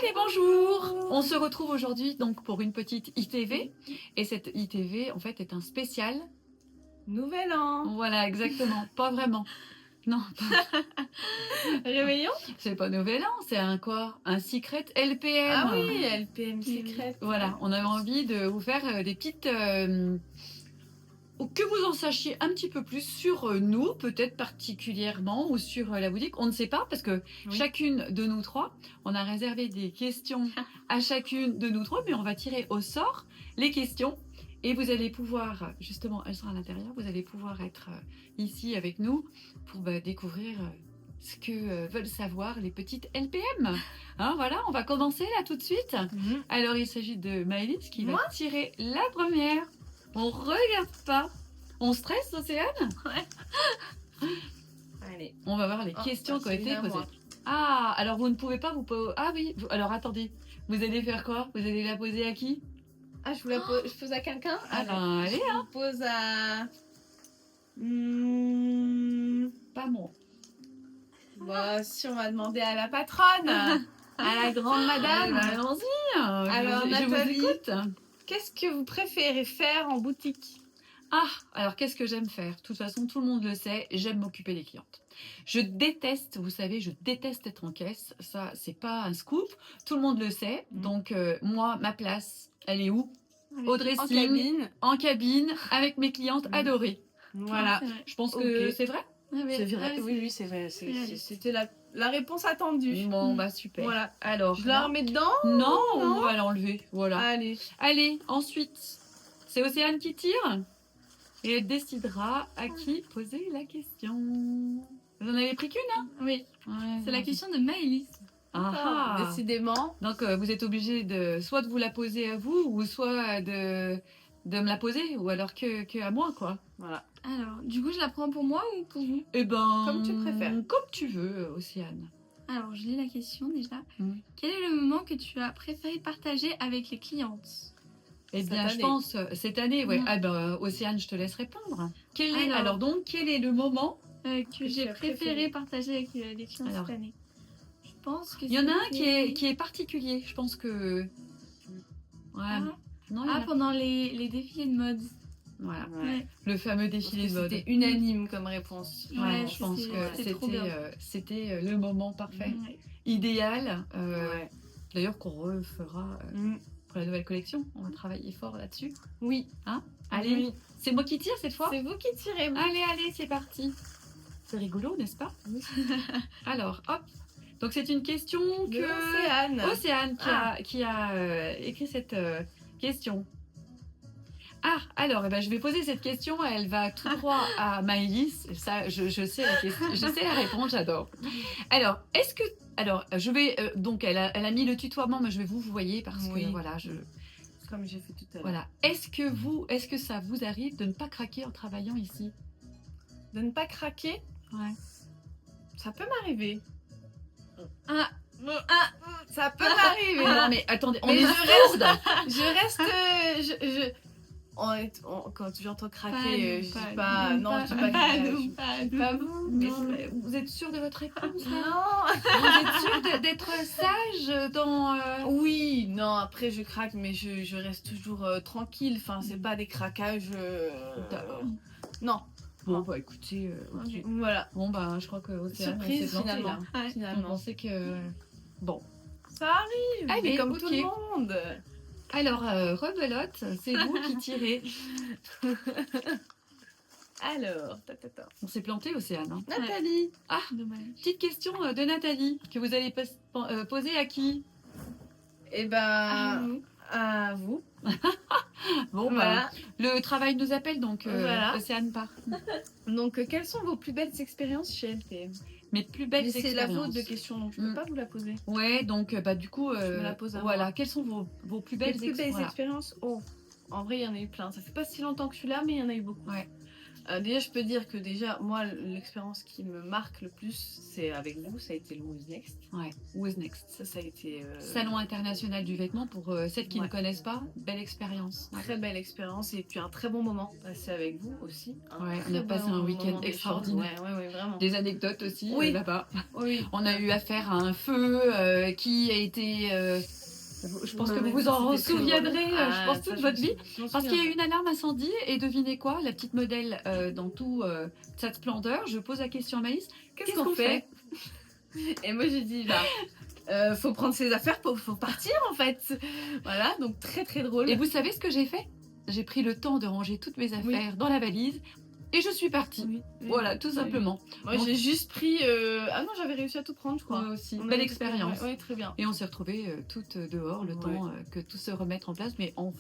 Allez, bonjour! On se retrouve aujourd'hui donc pour une petite ITV. Et cette ITV, en fait, est un spécial. Nouvel an. Voilà, exactement. Pas vraiment. Non, Réveillon. c'est pas Nouvel An, c'est un quoi? Un secret LPM. Ah oui, LPM secret. Voilà, on avait envie de vous faire des petites... que vous en sachiez un petit peu plus sur nous, peut-être particulièrement, ou sur la boutique. On ne sait pas, parce que Oui. chacune de nous trois, on a réservé des questions à chacune de nous trois, mais on va tirer au sort les questions. Et vous allez pouvoir, justement, elles sont à l'intérieur, vous allez pouvoir être ici avec nous pour découvrir ce que veulent savoir les petites LPM. Hein, voilà, on va commencer là tout de suite. Alors, il s'agit de Maëlys qui va tirer la première. On regarde pas. On stresse, Océane? Ouais. Allez. On va voir les questions qui ont été posées. Ah, alors vous ne pouvez pas vous poser... Ah oui, alors attendez. Vous allez faire quoi? Vous allez la poser à qui? Ah, je pose à quelqu'un? Ah ben, allez, hein. Je pose à... Pas moi. Bah, si on va demander à la patronne, à la grande madame. Allons-y. Alors, je vous Nathalie, écoute. qu'est-ce que vous préférez faire en boutique? Ah, alors qu'est-ce que j'aime faire? De toute façon, tout le monde le sait, j'aime m'occuper des clientes. Je déteste, vous savez, je déteste être en caisse. Ça, c'est pas un scoop. Tout le monde le sait. Donc, moi, ma place, elle est où? Au dressing, en cabine, avec mes clientes adorées. Voilà. Je pense que c'est vrai. C'est vrai. Oui, c'est vrai. C'était la réponse attendue. Bon, bah super. Voilà. Alors, je la remets dedans? Non, on va l'enlever. Voilà. Allez. Allez, ensuite, c'est Océane qui tire. Et elle décidera à qui poser la question. Vous en avez pris qu'une, hein? Oui. Ouais, c'est la question de Maëlys. Ah, décidément. Donc, vous êtes obligé de soit de vous la poser à vous, ou soit de me la poser, ou alors que à moi, quoi. Voilà. Alors, du coup, je la prends pour moi ou pour vous? Eh ben, comme tu préfères. Comme tu veux, Océane. Alors, je lis la question déjà. Quel Quel est le moment que tu as préféré partager avec les clientes? Eh bien, je pense, cette année, ouais. Ah ben, Océane, je te laisse répondre. Quel est le moment que j'ai préféré partager avec les clients cette année? Je pense que il y en a un qui est particulier. Je pense que... Ouais. Pendant les défilés de mode. Voilà. Ouais. Le fameux défilé de mode. C'était unanime comme réponse. Ouais, je pense que c'était le moment parfait. Idéal. D'ailleurs, qu'on refera pour la nouvelle collection. On va travailler fort là-dessus. Oui. Hein? Allez, oui. C'est moi qui tire cette fois? C'est vous qui tirez. Allez, c'est parti. C'est rigolo, n'est-ce pas? Oui. Alors, hop. Donc, c'est une question que... Océane qui a écrit cette question. Ah, alors, je vais poser cette question. Elle va tout droit à Maëlys. Ça, je sais la question, je sais la réponse, j'adore. Alors, est-ce que... Alors, je vais... donc, elle a mis le tutoiement, mais je vais vous voyez parce que, voilà, comme j'ai fait tout à l'heure. Voilà. Est-ce que ça vous arrive de ne pas craquer en travaillant ici? De ne pas craquer? Ouais. Ça peut m'arriver. Ça peut m'arriver. Non, mais attendez, quand j'entends craquer, je dis pas... Non, je dis pas craquer. Pas vous. Mais vous êtes sûr de votre réponse? Non. Vous êtes sûr d'être sage dans... Oui, non, après je craque, mais je reste toujours tranquille. Enfin, c'est pas des craquages... Non. Bon, bah écoutez... Voilà. Bon, bah je crois que... Surprise, finalement. On pensait que... Bon. Ça arrive. Allez, comme tout le monde. Alors, rebelote, c'est vous qui tirez. Alors, on s'est planté, Océane. Hein. Nathalie. Ah, dommage. Petite question de Nathalie, que vous allez poser à qui? Eh ben, à vous. Bon, voilà. Le travail nous appelle, donc voilà. Océane part. Donc, quelles sont vos plus belles expériences chez LPM? Mes plus belles expériences. C'est la vôtre de question, donc je ne peux pas vous la poser. Ouais, donc du coup, je me la pose à voilà. moi. Quelles sont vos plus belles expériences? Oh, en vrai, il y en a eu plein. Ça fait pas si longtemps que je suis là, mais il y en a eu beaucoup. Ouais. Déjà, je peux dire que déjà, moi, l'expérience qui me marque le plus, c'est avec vous, ça a été le Who's Next. Ouais, Who's Next. Ça a été... Salon international du vêtement, pour celles qui Ouais. ne connaissent pas, belle expérience. Ouais. Très belle expérience et puis un très bon moment passé avec vous aussi. Ouais, très on a passé bon un week-end moment d'échange. extraordinaire. Ouais, vraiment. Des anecdotes aussi Oui. là-bas. Oui. On a eu affaire à un feu qui a été... je pense que vous vous en C'était très souviendrez, drôle. je pense, toute votre vie. Je m'en Parce qu'il y a souviens. eu une alarme incendie et devinez quoi, la petite modèle dans tout cette splendeur, je pose la question à Maïs, qu'est-ce qu'on fait? Et moi j'ai dit, faut prendre ses affaires, faut partir en fait. Voilà, donc très très drôle. Et vous savez ce que j'ai fait? J'ai pris le temps de ranger toutes mes affaires dans la valise et je suis partie. Oui, oui, Voilà, tout oui. simplement. Moi j'ai juste pris... Ah non, j'avais réussi à tout prendre, je crois. Moi aussi, On belle avait tout pris, expérience. ouais, très bien. Et on s'est retrouvées toutes dehors, le Ouais. temps que tout se remette en place, mais en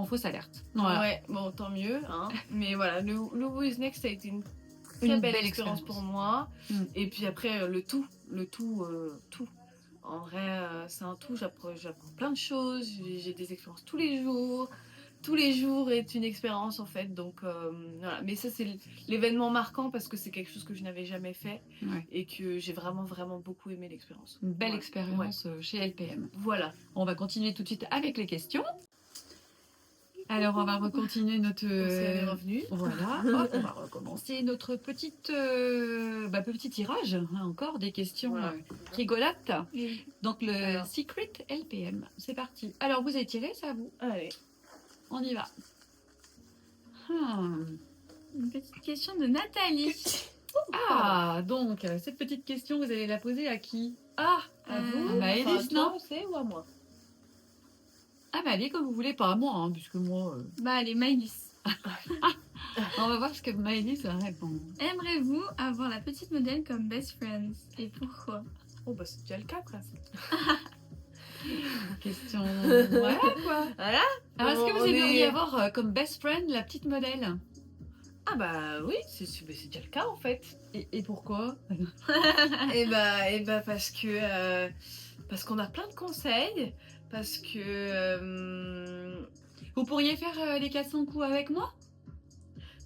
fausse alerte. Voilà. Ouais, bon, tant mieux. Hein. Mais voilà, le Who's Next a été une très Une belle belle expérience pour moi. Mm. Et puis après, tout. En vrai, c'est un tout. J'apprends plein de choses. J'ai des expériences tous les jours. Tous les jours est une expérience en fait. Donc voilà. Mais ça, c'est l'événement marquant parce que c'est quelque chose que je n'avais jamais fait Ouais. et que j'ai vraiment, vraiment beaucoup aimé l'expérience. Une belle Ouais. expérience chez LPM. Voilà. On va continuer tout de suite avec les questions. Alors, on va recontinuer notre... Océane est revenue. Voilà, hop, on va recommencer notre petit tirage. Hein, encore des questions Voilà. rigolotes. Oui. Donc, le Alors. Secret LPM. C'est parti. Alors, vous avez tiré, c'est à vous. Allez. On y va. Une petite question de Nathalie. Ah, donc, cette petite question, vous allez la poser à qui? Ah, À vous, Maëlys, enfin, à toi, non? c'est ou à moi? Ah, bah allez comme vous voulez, pas à moi, hein, puisque moi... Bah allez, Maëlys. on va voir ce que Maëlys va répondre. Aimerez-vous avoir la petite modèle comme best friends? Et pourquoi? Oh bah c'est déjà le cas presque. Question... Voilà, quoi. Voilà. Alors, est-ce que vous On aimeriez est- avoir comme best friend la petite modèle? Ah bah oui, c'est déjà le cas en fait. Et pourquoi? et bah parce qu'on a plein de conseils, parce que Vous pourriez faire les 400 coups avec moi?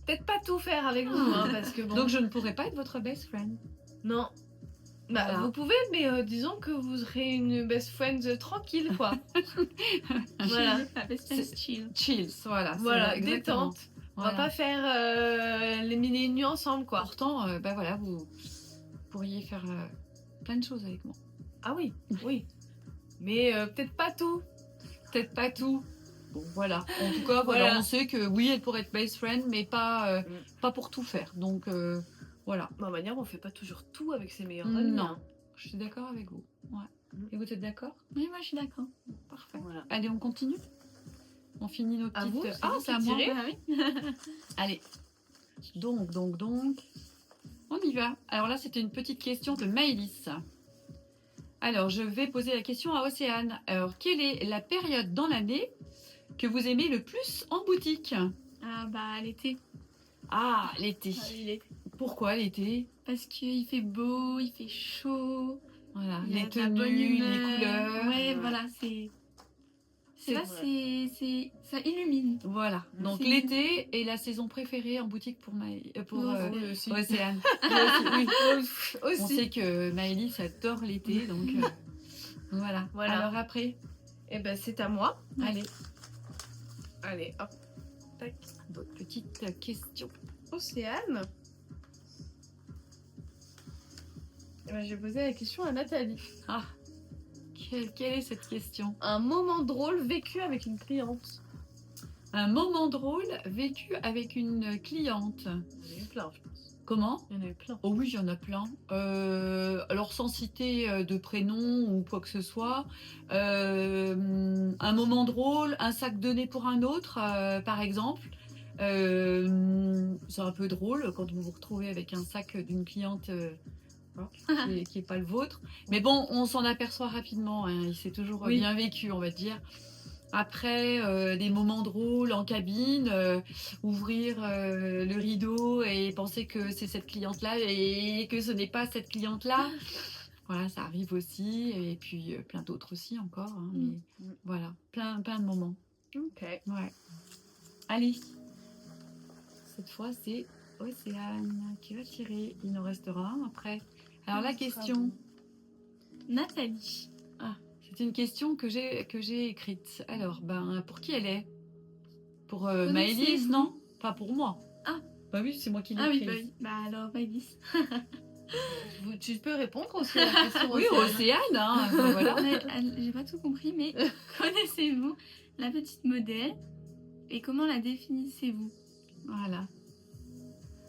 peut-être pas tout faire avec vous, hein, parce que bon. Donc, je ne pourrais pas être votre best friend. Non. Bah Voilà. vous pouvez, mais disons que vous serez une best friend tranquille quoi. Voilà. La best friends chill. Chills, voilà. Voilà, c'est exactement. détente. On Voilà. va pas faire les mille et une nuits ensemble quoi. Pourtant, bah voilà, vous pourriez faire plein de choses avec moi. Ah oui, oui. Mais peut-être pas tout. Peut-être pas tout. Bon, voilà. En tout cas, voilà, Voilà. on sait que oui, elle pourrait être best friend, mais pas, Mm. pas pour tout faire. Donc, voilà. De manière, on fait pas toujours tout avec ses meilleurs amis. Non. hein. Je suis d'accord avec vous. Ouais. Mm. Et vous êtes d'accord? Oui, moi je suis d'accord. Parfait. Voilà. Allez, on continue. On finit nos À petites... vous, Ah, vous c'est à qui moi. tirez. Ah oui. Allez. Donc. On y va. Alors là, c'était une petite question de Maëlys. Alors, je vais poser la question à Océane. Alors, quelle est la période dans l'année que vous aimez le plus en boutique? Ah bah l'été. Ah, l'été. Ah oui, l'été. Pourquoi l'été? Parce qu'il fait beau, il fait chaud. Voilà, il y a les de la bonne tenues, les humeur. couleurs. Ouais, voilà, c'est. C'est Là, vrai. ça illumine. Voilà. Donc C'est- l'été est la saison préférée en boutique pour Oui, aussi. Océane. Moi aussi, oui. On Aussi. sait que Maëlys adore l'été, donc voilà. Voilà. Alors après, Et ben c'est à moi. allez, Allez, hop. Tac. votre petite question. Océane. Eh ben, je vais poser la question à Nathalie. Ah, quelle est cette question? Un moment drôle vécu avec une cliente. Un moment drôle vécu avec une cliente. Il y en a eu plein, je pense. Comment? Il y en a eu plein. Oh oui, il y en a plein. Alors sans citer de prénom ou quoi que ce soit, un moment drôle, un sac donné pour un autre, par exemple. C'est un peu drôle quand vous vous retrouvez avec un sac d'une cliente qui est pas le vôtre. Mais bon, on s'en aperçoit rapidement. Hein, et c'est toujours Oui. bien vécu, on va dire. Après, des moments drôles en cabine, ouvrir le rideau et penser que c'est cette cliente-là et que ce n'est pas cette cliente-là. Voilà, ça arrive aussi. Et puis plein d'autres aussi encore. Hein, Mm. mais voilà, plein de moments. Ok. Ouais. Allez. Cette fois, c'est Océane qui va tirer. Il nous restera un après. Alors la Ce sera question, bon. Nathalie. c'est une question que j'ai écrite. Alors, pour qui elle est? Pour Connaissez-vous? Maëlys, non? Pas pour moi. Ah. Bah oui, c'est moi qui l'ai Ah oui, écrite. bah oui. Bah alors, Maëlys. Tu peux répondre aussi à la question. Oui, Océane, hein. Voilà. J'ai pas tout compris, mais connaissez-vous la petite modèle et comment la définissez-vous? Voilà.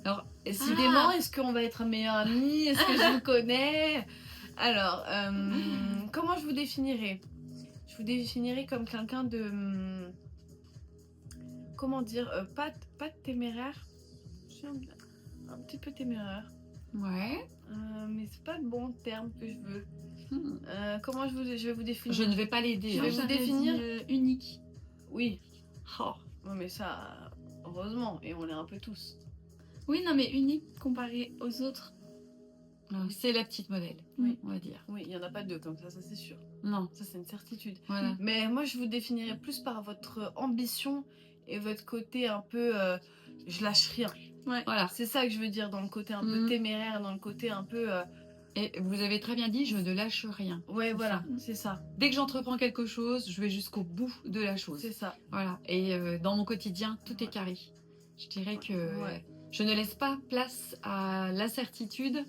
Alors, Décidément, est-ce qu'on va être meilleurs amis? Est-ce que je vous connais? Alors, comment je vous définirais? Je vous définirais comme quelqu'un de... comment dire? Pas de téméraire. Je suis un petit peu téméraire. ouais. Mais c'est pas le bon terme que je veux. Hmm. Comment je vais vous définir? Je ne vais pas l'aider. Je hein. vais vous J'avais définir. dit, unique. Oui. Oh. Ouais, mais ça, heureusement, et on l'est un peu tous. Oui, non, mais unique comparé aux autres. Non, c'est la petite modèle, Oui. on va dire. Oui, il n'y en a pas deux comme ça c'est sûr. Non, Ça, c'est une certitude. voilà. Mais moi, je vous définirais plus par votre ambition et votre côté un peu je lâche rien. Ouais. Voilà. C'est ça que je veux dire dans le côté un peu Mhm. téméraire, dans le côté un peu. Et vous avez très bien dit, je ne lâche rien. Ouais, C'est voilà, ça. c'est ça. Dès que j'entreprends quelque chose, je vais jusqu'au bout de la chose. C'est ça. Voilà. Et dans mon quotidien, tout est Ouais. carré. Je dirais que Ouais. je ne laisse pas place à l'incertitude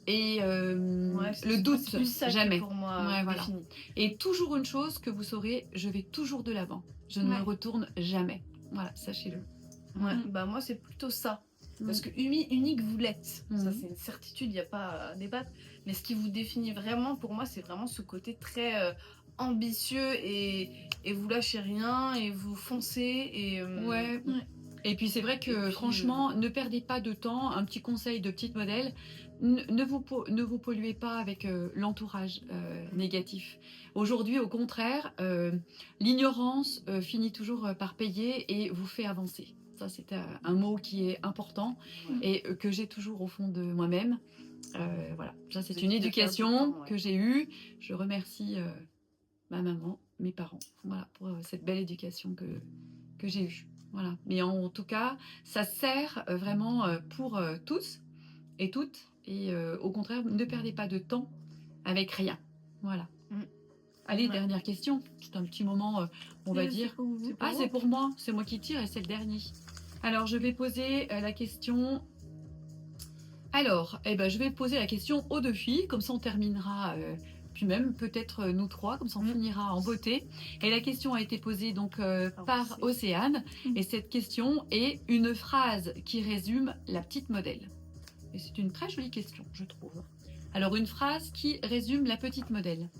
et Ouais, le doute, c'est plus ça qui, jamais. pour moi Ouais, voilà. définit. Et toujours une chose que vous saurez, je vais toujours de l'avant. Je ne Ouais. me retourne jamais. Voilà, sachez-le. Ouais, Mhm. bah moi, c'est plutôt ça. Parce Mm. que unique, vous l'êtes. Ça, Mhm. c'est une certitude, il n'y a pas à débattre. Mais ce qui vous définit vraiment, pour moi, c'est vraiment ce côté très ambitieux et vous lâchez rien et vous foncez. Et, Ouais. Ouais. Et puis c'est vrai Et que puis, franchement, ne perdez pas de temps. Un petit conseil de petite modèle, ne vous polluez pas avec l'entourage négatif. Aujourd'hui, au contraire, l'ignorance finit toujours par payer et vous fait avancer. Ça, c'est un mot qui est important Ouais. et que j'ai toujours au fond de moi-même. Voilà, ça c'est Vous une évitez de perdre du éducation temps, ouais. que j'ai eue. Je remercie ma maman, mes parents, voilà, pour cette belle éducation que j'ai eue. Voilà. Mais en tout cas, ça sert vraiment pour tous et toutes. Et au contraire, ne perdez pas de temps avec rien. Voilà. Mm. Allez, Ouais. dernière question. C'est un petit moment, on va C'est dire. pour vous. Ah, c'est pour moi. C'est moi qui tire et c'est le dernier. Alors, je vais poser la question. Alors, je vais poser la question aux deux filles. Comme ça, on terminera. Puis même peut-être nous trois, comme ça on finira en beauté. Et la question a été posée donc par Océane. Et cette question est une phrase qui résume la petite modèle. Et c'est une très jolie question, je trouve. Alors une phrase qui résume la petite modèle.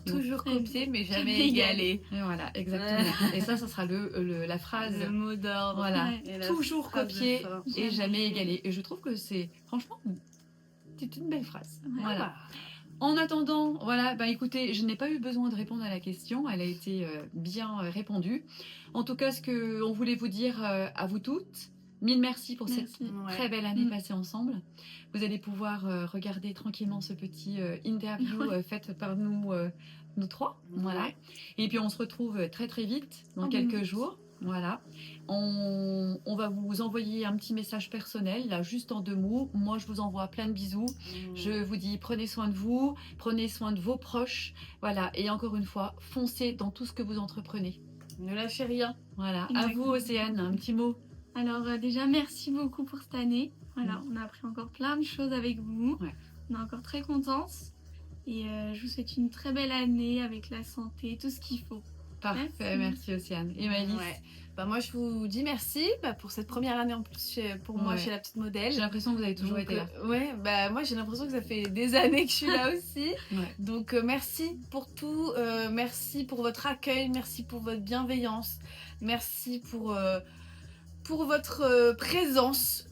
Toujours Et copié, mais jamais jamais égalé. Et voilà, exactement. Et ça sera la phrase. Le mot d'ordre. Voilà, Ouais. Et la toujours phrase de copié fin. et jamais Jamais égalé. Et je trouve que c'est, franchement, c'est une belle phrase. Ouais. Voilà. Bah, En attendant, voilà, écoutez, je n'ai pas eu besoin de répondre à la question, elle a été bien répondue. En tout cas, ce qu'on voulait vous dire à vous toutes, mille merci pour Merci. cette Ouais. très belle année Mm. passée ensemble. Vous allez pouvoir regarder tranquillement ce petit interview fait par nous trois. Voilà. Ouais. Et puis on se retrouve très très vite, dans Oh, quelques oui. jours. Voilà. On va vous envoyer un petit message personnel, là, juste en 2 mots. Moi, je vous envoie plein de bisous. Je vous dis, prenez soin de vous, prenez soin de vos proches. Voilà. Et encore une fois, foncez dans tout ce que vous entreprenez. Ne lâchez rien. Voilà. À Exactement. vous, Océane, un petit mot. Alors déjà, merci beaucoup pour cette année. Voilà, on a appris encore plein de choses avec vous. Ouais. On est encore très contente. Et je vous souhaite une très belle année avec la santé, tout ce qu'il faut. Parfait, merci Océane. Et Maëlys, Ouais. Bah, moi, je vous dis merci pour cette première année en plus pour moi Ouais. chez La Petite Modèle. j'ai l'impression que vous avez toujours Donc, été là. Ouais, bah moi j'ai l'impression que ça fait des années que je suis là aussi. Ouais. Donc merci pour tout, merci pour votre accueil, merci pour votre bienveillance, merci pour votre présence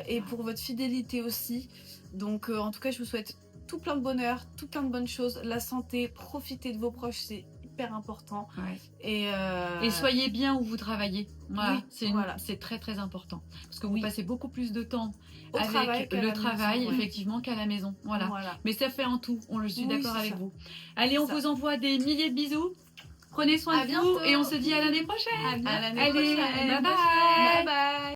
et pour votre fidélité aussi. Donc en tout cas je vous souhaite tout plein de bonheur, tout plein de bonnes choses, la santé, profitez de vos proches, c'est hyper important. Ouais. Et Et soyez bien où vous travaillez. Voilà, Oui, voilà. c'est très très important. Parce que vous Oui. passez beaucoup plus de temps au travail avec qu'à le la travail, maison, ouais. effectivement, qu'à la maison. Voilà. Voilà. Mais ça fait un tout, je suis Oui, d'accord c'est avec ça. vous. Allez, on Ça. vous envoie des milliers de bisous. Prenez soin À de bientôt. vous et on se dit à l'année prochaine. À bientôt. À l'année Allez, prochaine. bye bye. Bye bye.